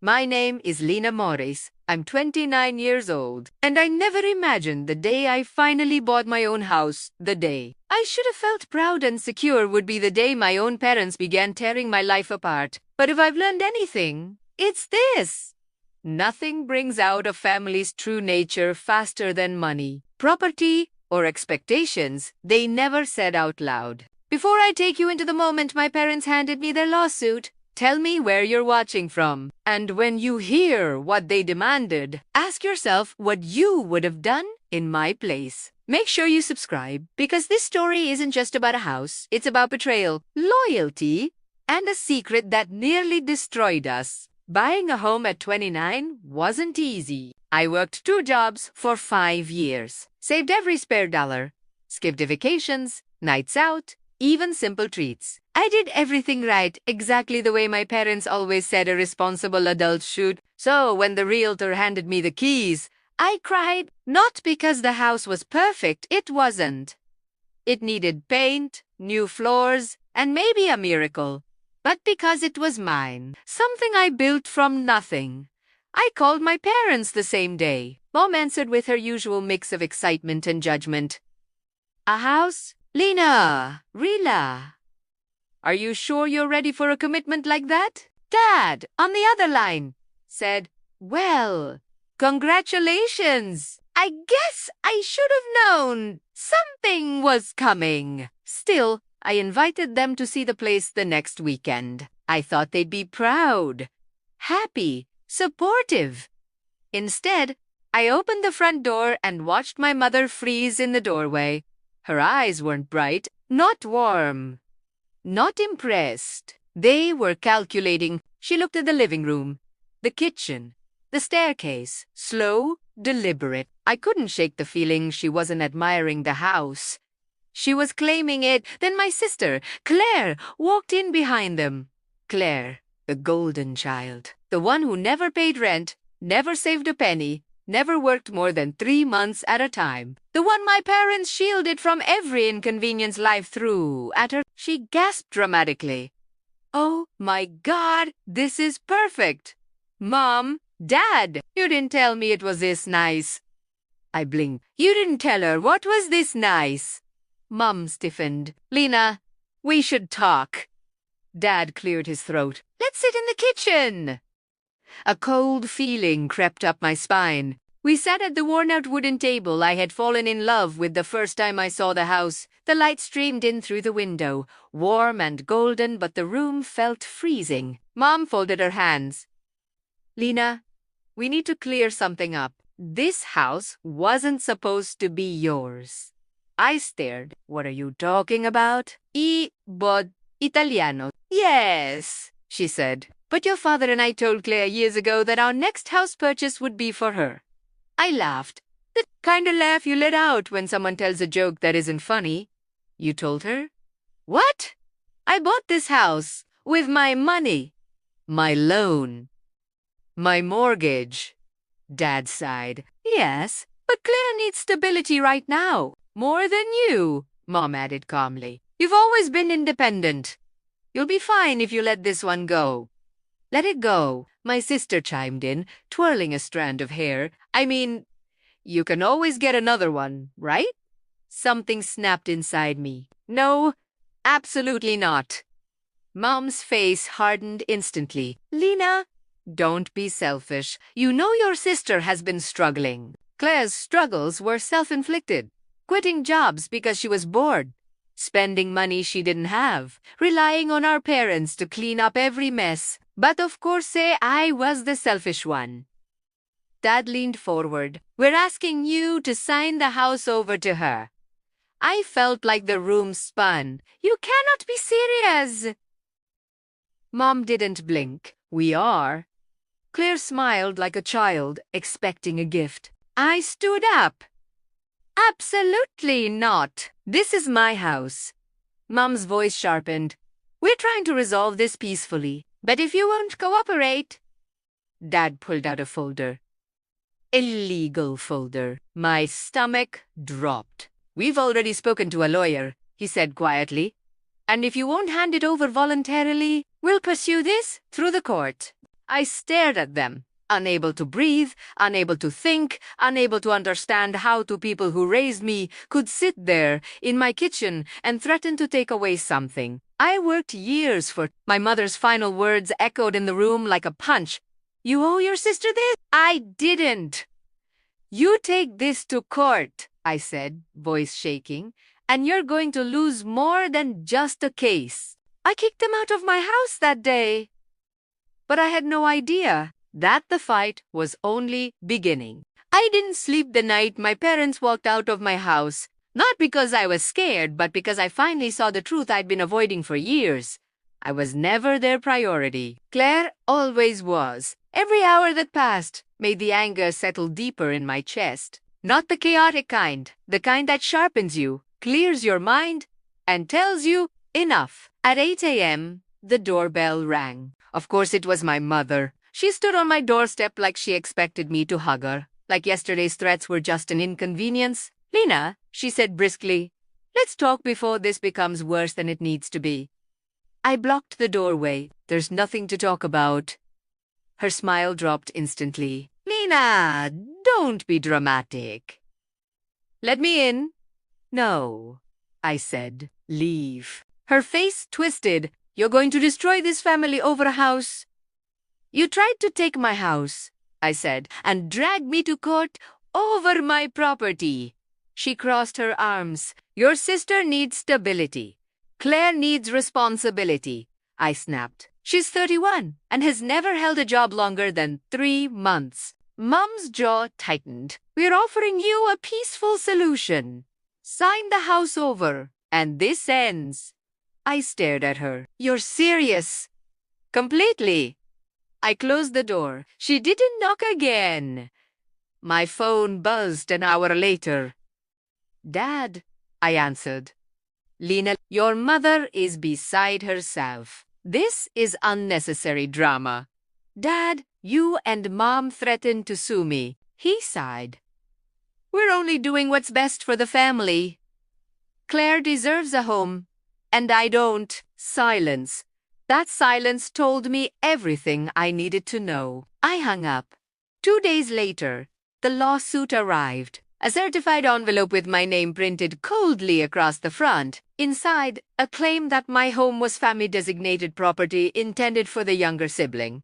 My name is Lena Morris. I'm 29 years old, and I never imagined the day I finally bought my own house, the day I should have felt proud and secure, would be the day my own parents began tearing my life apart. But if I've learned anything, it's this. Nothing brings out a family's true nature faster than money, property, or expectations they never said out loud. Before I take you into the moment my parents handed me their lawsuit, tell me where you're watching from. And when you hear what they demanded, ask yourself what you would have done in my place. Make sure you subscribe, because this story isn't just about a house. It's about betrayal, loyalty, and a secret that nearly destroyed us. Buying a home at 29 wasn't easy. I worked 2 jobs for 5 years, saved every spare dollar, skipped vacations, nights out, even simple treats. I did everything right, exactly the way my parents always said a responsible adult should. So when the realtor handed me the keys, I cried, not because the house was perfect, it wasn't. It needed paint, new floors, and maybe a miracle. But because it was mine, something I built from nothing. I called my parents the same day. Mom answered with her usual mix of excitement and judgment. A house? Lena, Rila. Are you sure you're ready for a commitment like that? Dad, on the other line, said, well, congratulations. I guess I should have known something was coming. Still, I invited them to see the place the next weekend. I thought they'd be proud, happy, supportive. Instead, I opened the front door and watched my mother freeze in the doorway. Her eyes weren't bright, not warm, not impressed. They were calculating. She looked at the living room, the kitchen, the staircase, slow, deliberate. I couldn't shake the feeling she wasn't admiring the house. She was claiming it. Then my sister, Claire, walked in behind them. Claire, the golden child, the one who never paid rent, never saved a penny, never worked more than 3 months at a time. The one my parents shielded from every inconvenience life threw at her. She gasped dramatically. Oh my God, this is perfect. Mom, Dad, you didn't tell me it was this nice. I blinked. You didn't tell her what was this nice. Mom stiffened. Lena, we should talk. Dad cleared his throat. Let's sit in the kitchen. A cold feeling crept up my spine. We sat at the worn-out wooden table I had fallen in love with the first time I saw the house. The light streamed in through the window, warm and golden, but the room felt freezing. Mom folded her hands. Lena, we need to clear something up. This house wasn't supposed to be yours. I stared. What are you talking about? Bod Italiano. Yes, she said. But your father and I told Claire years ago that our next house purchase would be for her. I laughed. The kind of laugh you let out when someone tells a joke that isn't funny. You told her? What? I bought this house with my money, my loan, my mortgage. Dad sighed. Yes, but Claire needs stability right now. More than you, Mom added calmly. You've always been independent. You'll be fine if you let this one go. Let it go, my sister chimed in, twirling a strand of hair. I mean, you can always get another one, right? Something snapped inside me. No, absolutely not. Mom's face hardened instantly. Lena, don't be selfish. You know your sister has been struggling. Claire's struggles were self-inflicted. Quitting jobs because she was bored. Spending money she didn't have. Relying on our parents to clean up every mess. But of course, I was the selfish one. Dad leaned forward. We're asking you to sign the house over to her. I felt like the room spun. You cannot be serious. Mom didn't blink. We are. Claire smiled like a child, expecting a gift. I stood up. Absolutely not. This is my house. Mom's voice sharpened. We're trying to resolve this peacefully, but if you won't cooperate... Dad pulled out a folder. A legal folder. My stomach dropped. We've already spoken to a lawyer, he said quietly. And if you won't hand it over voluntarily, we'll pursue this through the court. I stared at them, unable to breathe, unable to think, unable to understand how two people who raised me could sit there in my kitchen and threaten to take away something I worked years for. My mother's final words echoed in the room like a punch. "You owe your sister this?" I didn't. "You take this to court," I said, voice shaking, "and you're going to lose more than just a case." I kicked them out of my house that day. But I had no idea that the fight was only beginning. I didn't sleep the night my parents walked out of my house, not because I was scared, but because I finally saw the truth I'd been avoiding for years. I was never their priority. Claire always was. Every hour that passed made the anger settle deeper in my chest. Not the chaotic kind, the kind that sharpens you, clears your mind, and tells you enough. At 8 a.m., the doorbell rang. Of course, it was my mother. She stood on my doorstep like she expected me to hug her, like yesterday's threats were just an inconvenience. "Lena," she said briskly, "let's talk before this becomes worse than it needs to be." I blocked the doorway. "There's nothing to talk about." Her smile dropped instantly. "Lena, don't be dramatic." "Let me in." "No," I said. "Leave." Her face twisted. "You're going to destroy this family over a house?" "You tried to take my house," I said, "and drag me to court over my property." She crossed her arms. "Your sister needs stability. Claire needs responsibility," I snapped. "She's 31 and has never held a job longer than 3 months. Mom's jaw tightened. "We're offering you a peaceful solution. Sign the house over, and this ends." I stared at her. "You're serious?" "Completely." I closed the door. She didn't knock again. My phone buzzed an hour later. "Dad," I answered. "Lena, your mother is beside herself. This is unnecessary drama." "Dad, you and Mom threatened to sue me." He sighed. "We're only doing what's best for the family. Claire deserves a home, and I don't." Silence. That silence told me everything I needed to know. I hung up. 2 days later, the lawsuit arrived. A certified envelope with my name printed coldly across the front. Inside, a claim that my home was family-designated property intended for the younger sibling.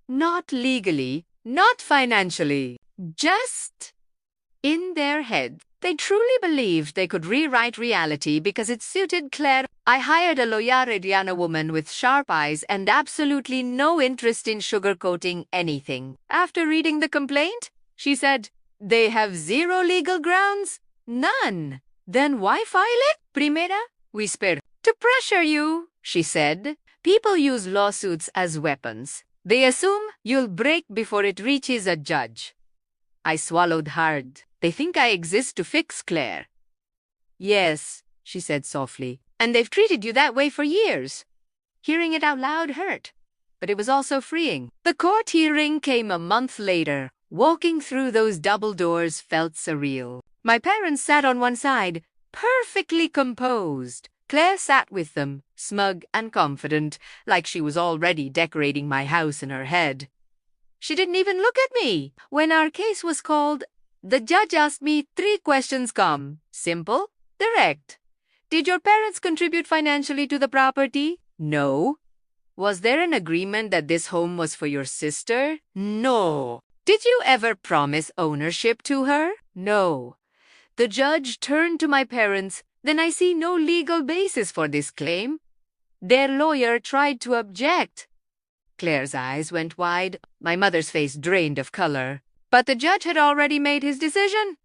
Not legally, not financially, just in their head. They truly believed they could rewrite reality because it suited Claire. I hired a Loya woman with sharp eyes and absolutely no interest in sugarcoating anything. After reading the complaint, she said, "They have zero legal grounds?" "None." "Then why file it?" "Primera," whispered. "To pressure you," she said. "People use lawsuits as weapons. They assume you'll break before it reaches a judge." I swallowed hard. "They think I exist to fix Claire." "Yes," she said softly. "And they've treated you that way for years." Hearing it out loud hurt, but it was also freeing. The court hearing came a month later. Walking through those double doors felt surreal. My parents sat on one side, perfectly composed. Claire sat with them, smug and confident, like she was already decorating my house in her head. She didn't even look at me. When our case was called, the judge asked me 3 questions. Simple, direct. "Did your parents contribute financially to the property?" "No." "Was there an agreement that this home was for your sister?" "No." "Did you ever promise ownership to her?" "No." The judge turned to my parents. "Then I see no legal basis for this claim." Their lawyer tried to object. Claire's eyes went wide. My mother's face drained of color. But the judge had already made his decision.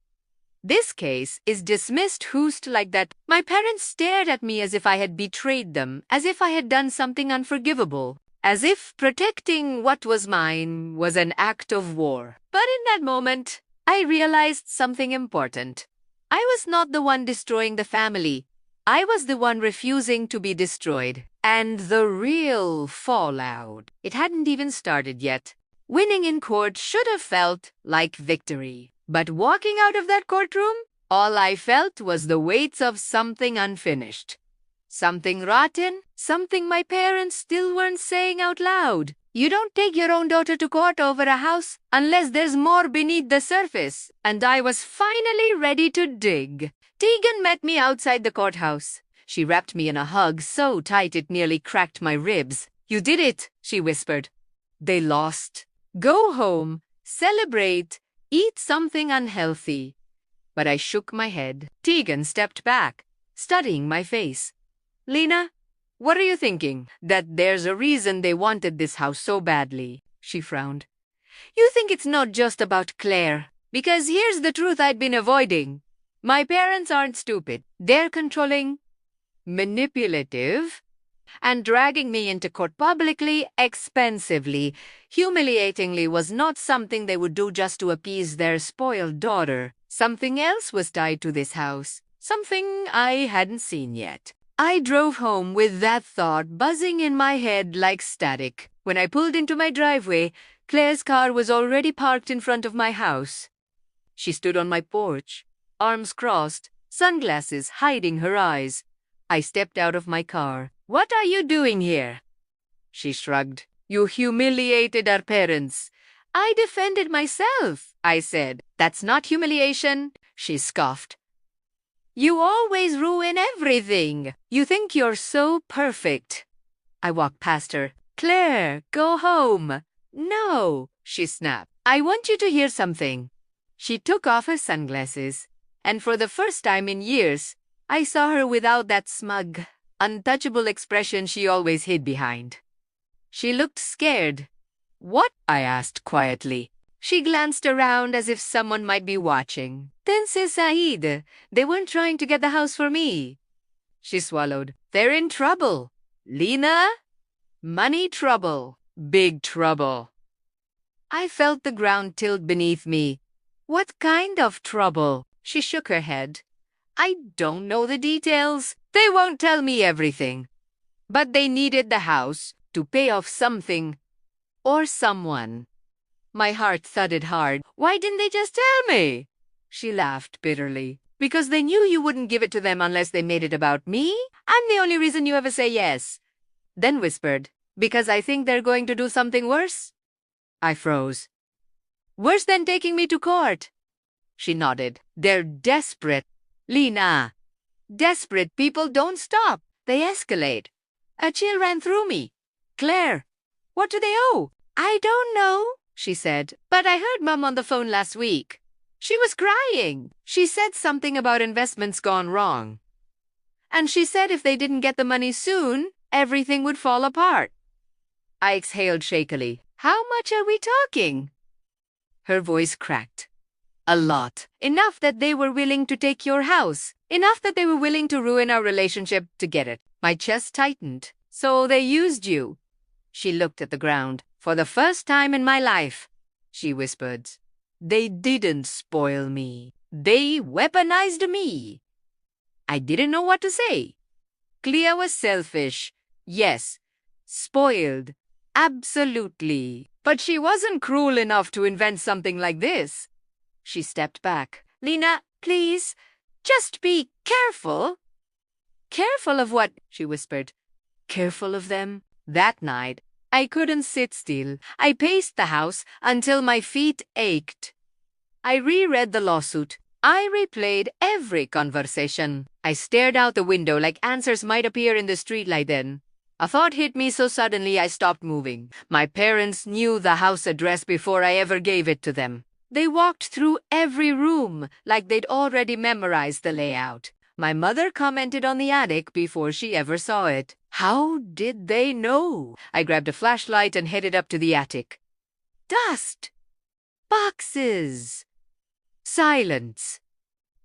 "This case is dismissed." Whoosed like that. My parents stared at me as if I had betrayed them, as if I had done something unforgivable, as if protecting what was mine was an act of war. But in that moment, I realized something important. I was not the one destroying the family. I was the one refusing to be destroyed. And the real fallout, it hadn't even started yet. Winning in court should have felt like victory. But walking out of that courtroom, all I felt was the weight of something unfinished. Something rotten, something my parents still weren't saying out loud. You don't take your own daughter to court over a house unless there's more beneath the surface. And I was finally ready to dig. Tegan met me outside the courthouse. She wrapped me in a hug so tight it nearly cracked my ribs. You did it, she whispered. They lost. Go home, celebrate, eat something unhealthy. But I shook my head. Tegan stepped back, studying my face. Lena, what are you thinking? That there's a reason they wanted this house so badly, she frowned. You think it's not just about Claire. Because here's the truth I'd been avoiding. My parents aren't stupid. They're controlling, manipulative, and dragging me into court publicly, expensively, humiliatingly was not something they would do just to appease their spoiled daughter. Something else was tied to this house. Something I hadn't seen yet. I drove home with that thought buzzing in my head like static. When I pulled into my driveway, Claire's car was already parked in front of my house. She stood on my porch, arms crossed, sunglasses hiding her eyes. I stepped out of my car. What are you doing here? She shrugged. You humiliated our parents. I defended myself, I said. That's not humiliation, she scoffed. You always ruin everything. You think you're so perfect. I walked past her. Claire, go home. No, she snapped. I want you to hear something. She took off her sunglasses, and for the first time in years, I saw her without that smug, untouchable expression she always hid behind. She looked scared. What? I asked quietly. She glanced around as if someone might be watching. Then says Saeed, they weren't trying to get the house for me. She swallowed. They're in trouble. Lena? Money trouble. Big trouble. I felt the ground tilt beneath me. What kind of trouble? She shook her head. I don't know the details. They won't tell me everything. But they needed the house to pay off something or someone. My heart thudded hard. Why didn't they just tell me? She laughed bitterly. Because they knew you wouldn't give it to them unless they made it about me? I'm the only reason you ever say yes. Then whispered, because I think they're going to do something worse? I froze. Worse than taking me to court? She nodded. They're desperate. Lena. Desperate people don't stop. They escalate. A chill ran through me. Claire, what do they owe? I don't know, she said, but I heard Mum on the phone last week. She was crying. She said something about investments gone wrong. And she said if they didn't get the money soon, everything would fall apart. I exhaled shakily. How much are we talking? Her voice cracked. A lot. Enough that they were willing to take your house. Enough that they were willing to ruin our relationship to get it. My chest tightened. So they used you. She looked at the ground. For the first time in my life, she whispered. They didn't spoil me. They weaponized me. I didn't know what to say. Clea was selfish. Yes. Spoiled. Absolutely. But she wasn't cruel enough to invent something like this. She stepped back. Lena, please, just be careful. Careful of what? She whispered. Careful of them? That night, I couldn't sit still. I paced the house until my feet ached. I reread the lawsuit. I replayed every conversation. I stared out the window like answers might appear in the streetlight then. A thought hit me so suddenly I stopped moving. My parents knew the house address before I ever gave it to them. They walked through every room like they'd already memorized the layout. My mother commented on the attic before she ever saw it. How did they know? I grabbed a flashlight and headed up to the attic. Dust. Boxes. Silence.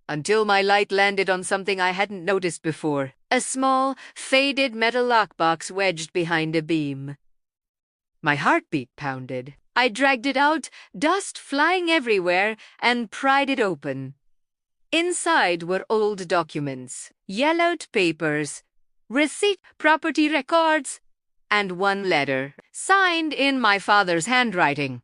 Until my light landed on something I hadn't noticed before. A small, faded metal lockbox wedged behind a beam. My heartbeat pounded. I dragged it out, dust flying everywhere, and pried it open. Inside were old documents, yellowed papers, receipt, property records, and one letter, signed in my father's handwriting.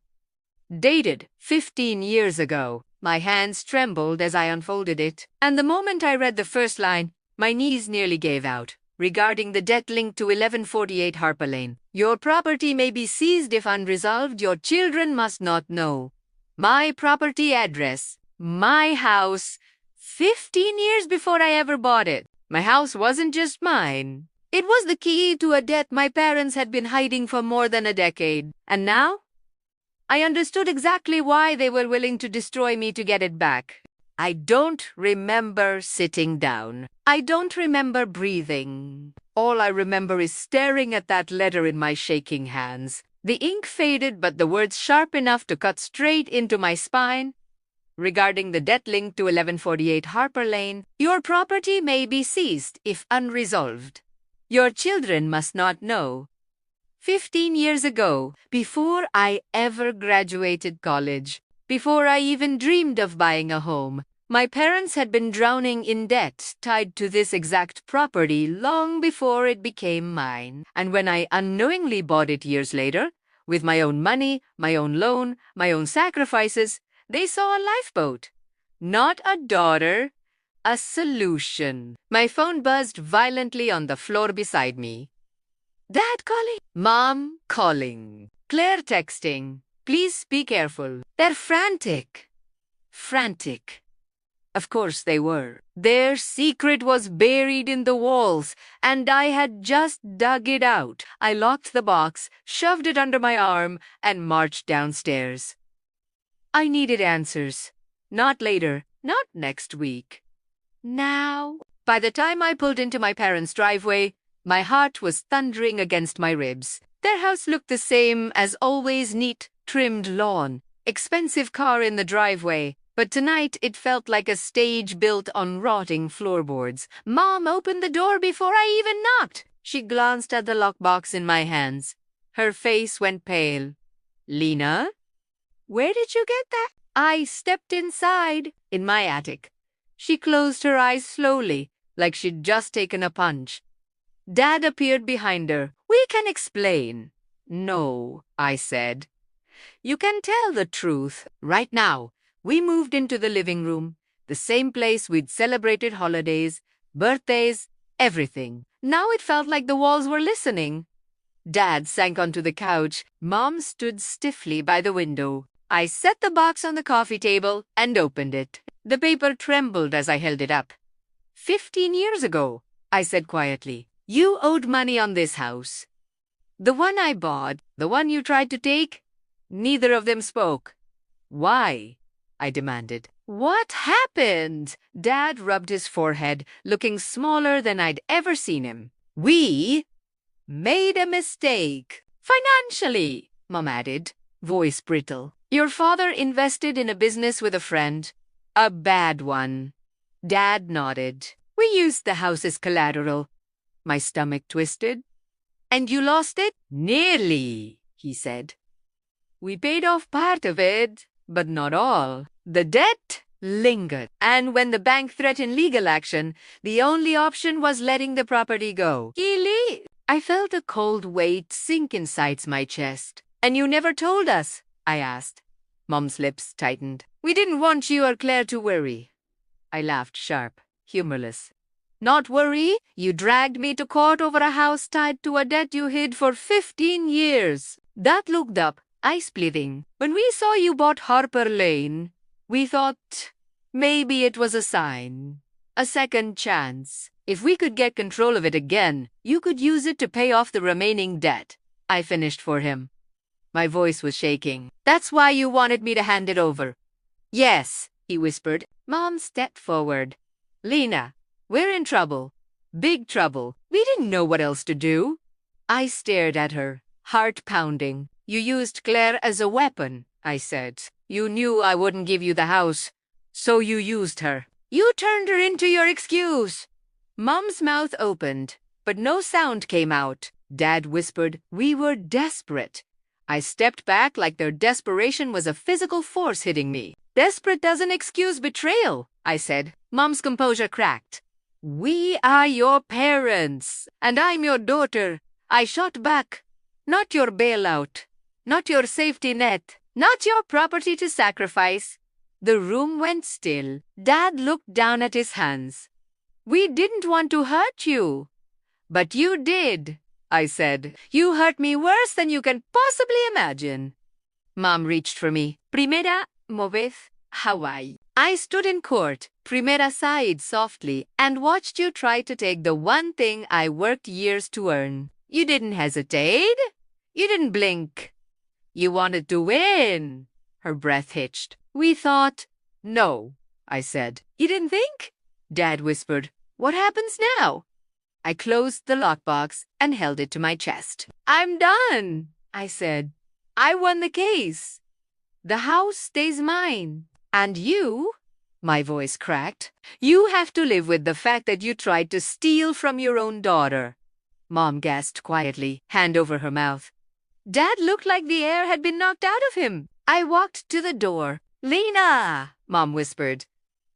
Dated 15 years ago. My hands trembled as I unfolded it, and the moment I read the first line, my knees nearly gave out. regarding the debt linked to 1148 Harper Lane. Your property may be seized if unresolved. Your children must not know. My property address. My house. 15 years before I ever bought it. My house wasn't just mine. It was the key to a debt my parents had been hiding for more than a decade. And now? I understood exactly why they were willing to destroy me to get it back. I don't remember sitting down. I don't remember breathing. All I remember is staring at that letter in my shaking hands. The ink faded, but the words sharp enough to cut straight into my spine. Regarding the debt linked to 1148 Harper Lane, your property may be seized if unresolved. Your children must not know. 15 years ago, before I ever graduated college, before I even dreamed of buying a home, my parents had been drowning in debt tied to this exact property long before it became mine. And when I unknowingly bought it years later, with my own money, my own loan, my own sacrifices, they saw a lifeboat. Not a daughter, a solution. My phone buzzed violently on the floor beside me. Dad calling. Mom calling. Claire texting. Please be careful. They're frantic. Frantic. Of course they were. Their secret was buried in the walls, and I had just dug it out. I locked the box, shoved it under my arm, and marched downstairs. I needed answers. Not later, not next week. Now. By the time I pulled into my parents' driveway, my heart was thundering against my ribs. Their house looked the same as always: neat, trimmed lawn, expensive car in the driveway. But tonight it felt like a stage built on rotting floorboards. Mom opened the door before I even knocked. She glanced at the lockbox in my hands. Her face went pale. Lena? Where did you get that? I stepped inside, in my attic. She closed her eyes slowly, like she'd just taken a punch. Dad appeared behind her. We can explain. No, I said. You can tell the truth right now. We moved into the living room, the same place we'd celebrated holidays, birthdays, everything. Now it felt like the walls were listening. Dad sank onto the couch. Mom stood stiffly by the window. I set the box on the coffee table and opened it. The paper trembled as I held it up. 15 years ago, I said quietly, you owed money on this house. The one I bought, the one you tried to take, neither of them spoke. Why? I demanded. What happened? Dad rubbed his forehead, looking smaller than I'd ever seen him. We made a mistake. Financially, Mom added, voice brittle. Your father invested in a business with a friend. A bad one. Dad nodded. We used the house as collateral. My stomach twisted. And you lost it? Nearly, he said. We paid off part of it, but not all. The debt lingered, and when the bank threatened legal action, the only option was letting the property go. Keely, I felt a cold weight sink inside my chest. And you never told us, I asked. Mom's lips tightened. We didn't want you or Claire to worry. I laughed sharp, humorless. Not worry? You dragged me to court over a house tied to a debt you hid for 15 years. Dad looked up, eye-splitting. When we saw you bought Harper Lane, we thought maybe it was a sign. A second chance. If we could get control of it again, you could use it to pay off the remaining debt. I finished for him. My voice was shaking. That's why you wanted me to hand it over. Yes, he whispered. Mom stepped forward. Lena, we're in trouble. Big trouble. We didn't know what else to do. I stared at her, heart pounding. You used Claire as a weapon, I said. You knew I wouldn't give you the house, so you used her. You turned her into your excuse. Mom's mouth opened, but no sound came out. Dad whispered, we were desperate. I stepped back like their desperation was a physical force hitting me. Desperate doesn't excuse betrayal, I said. Mom's composure cracked. We are your parents, and I'm your daughter. I shot back. Not your bailout. Not your safety net. Not your property to sacrifice. The room went still. Dad looked down at his hands. We didn't want to hurt you. But you did, I said. You hurt me worse than you can possibly imagine. Mom reached for me. Primera vez, Hawaii. I stood in court, primera sighed softly, and watched you try to take the one thing I worked years to earn. You didn't hesitate. You didn't blink. You wanted to win. Her breath hitched. We thought. No, I said. You didn't think? Dad whispered. What happens now? I closed the lockbox and held it to my chest. I'm done, I said. I won the case. The house stays mine. And you, my voice cracked, you have to live with the fact that you tried to steal from your own daughter. Mom gasped quietly, hand over her mouth. Dad looked like the air had been knocked out of him. I walked to the door. Lena, Mom whispered.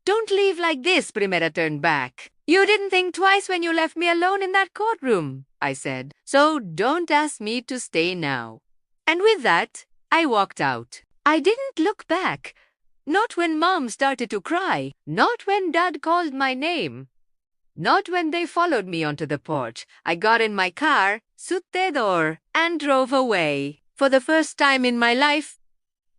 Don't leave like this, Primera turned back. You didn't think twice when you left me alone in that courtroom, I said. So don't ask me to stay now. And with that, I walked out. I didn't look back. Not when Mom started to cry. Not when Dad called my name. Not when they followed me onto the porch. I got in my car, sutedor, and drove away. For the first time in my life,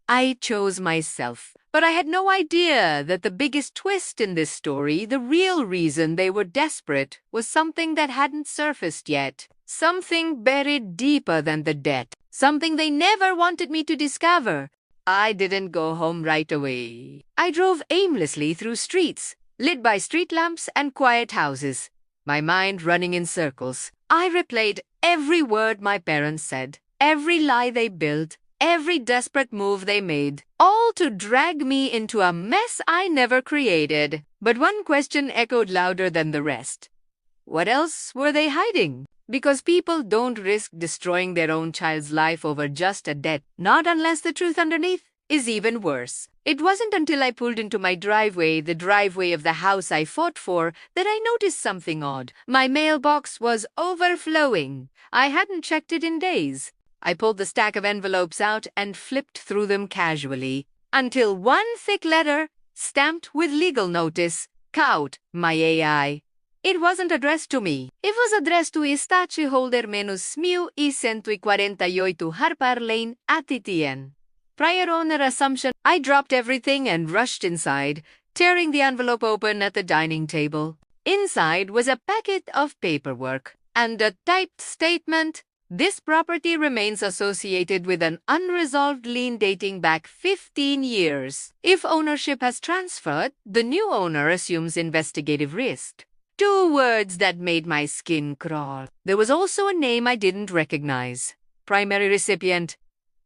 I chose myself. But I had no idea that the biggest twist in this story, the real reason they were desperate, was something that hadn't surfaced yet. Something buried deeper than the debt. Something they never wanted me to discover. I didn't go home right away. I drove aimlessly through streets, lit by street lamps and quiet houses, my mind running in circles. I replayed every word my parents said, every lie they built, every desperate move they made, all to drag me into a mess I never created. But one question echoed louder than the rest. What else were they hiding? Because people don't risk destroying their own child's life over just a debt, not unless the truth underneath is even worse. It wasn't until I pulled into my driveway, the driveway of the house I fought for, that I noticed something odd. My mailbox was overflowing. I hadn't checked it in days. I pulled the stack of envelopes out and flipped through them casually, until one thick letter, stamped with legal notice, caught my AI. It wasn't addressed to me. It was addressed to Estache Holder menos 1148 Harper Lane, Atitien. Prior owner assumption. I dropped everything and rushed inside, tearing the envelope open at the dining table. Inside was a packet of paperwork and a typed statement. This property remains associated with an unresolved lien dating back 15 years. If ownership has transferred, the new owner assumes investigative risk. 2 words that made my skin crawl. There was also a name I didn't recognize. Primary recipient,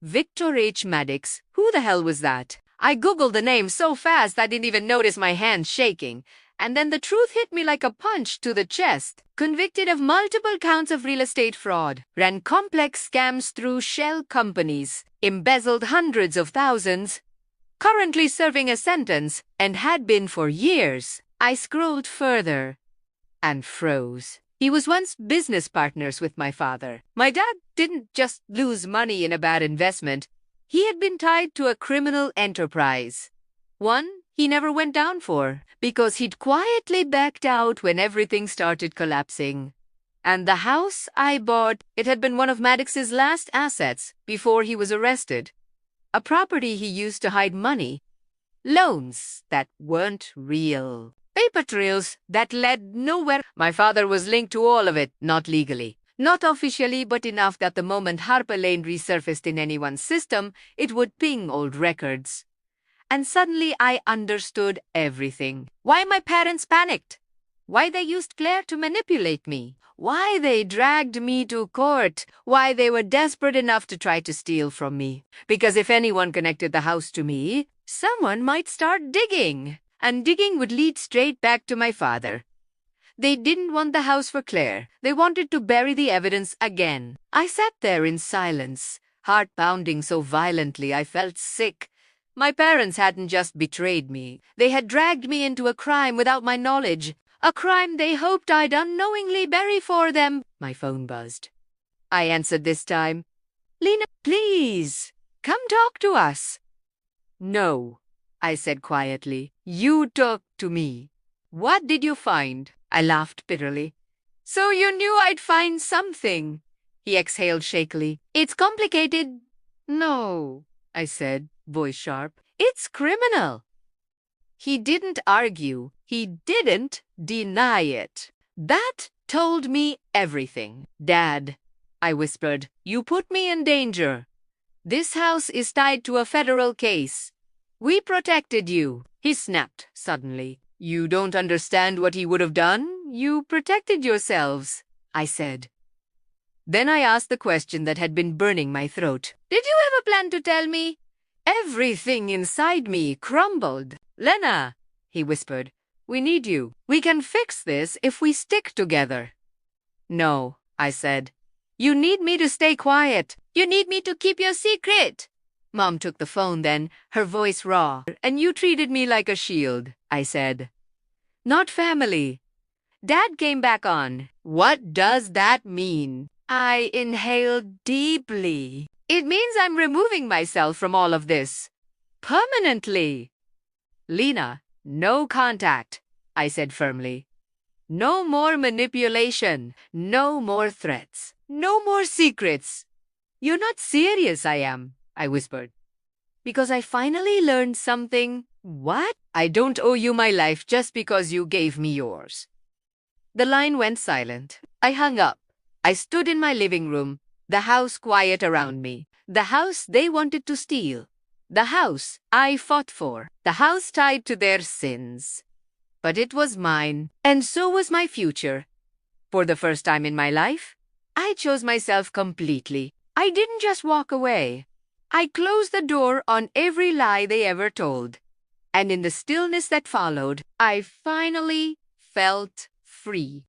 Victor H. Maddox. Who the hell was that? I googled the name so fast I didn't even notice my hand shaking. And then the truth hit me like a punch to the chest. Convicted of multiple counts of real estate fraud, ran complex scams through shell companies, embezzled hundreds of thousands, currently serving a sentence, and had been for years. I scrolled further and froze. He was once business partners with my father. My dad didn't just lose money in a bad investment. He had been tied to a criminal enterprise. One he never went down for, because he'd quietly backed out when everything started collapsing. And the house I bought, it had been one of Maddox's last assets before he was arrested. A property he used to hide money. Loans that weren't real. Paper trails that led nowhere. My father was linked to all of it, not legally. Not officially, but enough that the moment Harper Lane resurfaced in anyone's system, it would ping old records. And suddenly I understood everything. Why my parents panicked. Why they used Claire to manipulate me. Why they dragged me to court. Why they were desperate enough to try to steal from me. Because if anyone connected the house to me, someone might start digging. And digging would lead straight back to my father. They didn't want the house for Claire. They wanted to bury the evidence again. I sat there in silence, heart pounding so violently I felt sick. My parents hadn't just betrayed me. They had dragged me into a crime without my knowledge. A crime they hoped I'd unknowingly bury for them. My phone buzzed. I answered this time. Lena, please, come talk to us. No, I said quietly. You talk to me. What did you find? I laughed bitterly. So you knew I'd find something, he exhaled shakily. It's complicated. No, I said, voice sharp. It's criminal. He didn't argue. He didn't deny it. That told me everything. Dad, I whispered, you put me in danger. This house is tied to a federal case. We protected you. He snapped suddenly. You don't understand what he would have done? You protected yourselves, I said. Then I asked the question that had been burning my throat. Did you have a plan to tell me? Everything inside me crumbled. Lena, he whispered, we need you. We can fix this if we stick together. No, I said. You need me to stay quiet. You need me to keep your secret. Mom took the phone then, her voice raw. And you treated me like a shield, I said. Not family. Dad came back on. What does that mean? I inhaled deeply. It means I'm removing myself from all of this. Permanently. Lena, no contact, I said firmly. No more manipulation. No more threats. No more secrets. You're not serious, I am, I whispered. Because I finally learned something. What? I don't owe you my life just because you gave me yours. The line went silent. I hung up. I stood in my living room, the house quiet around me, the house they wanted to steal, the house I fought for, the house tied to their sins. But it was mine, and so was my future. For the first time in my life, I chose myself completely. I didn't just walk away. I closed the door on every lie they ever told. And in the stillness that followed, I finally felt free.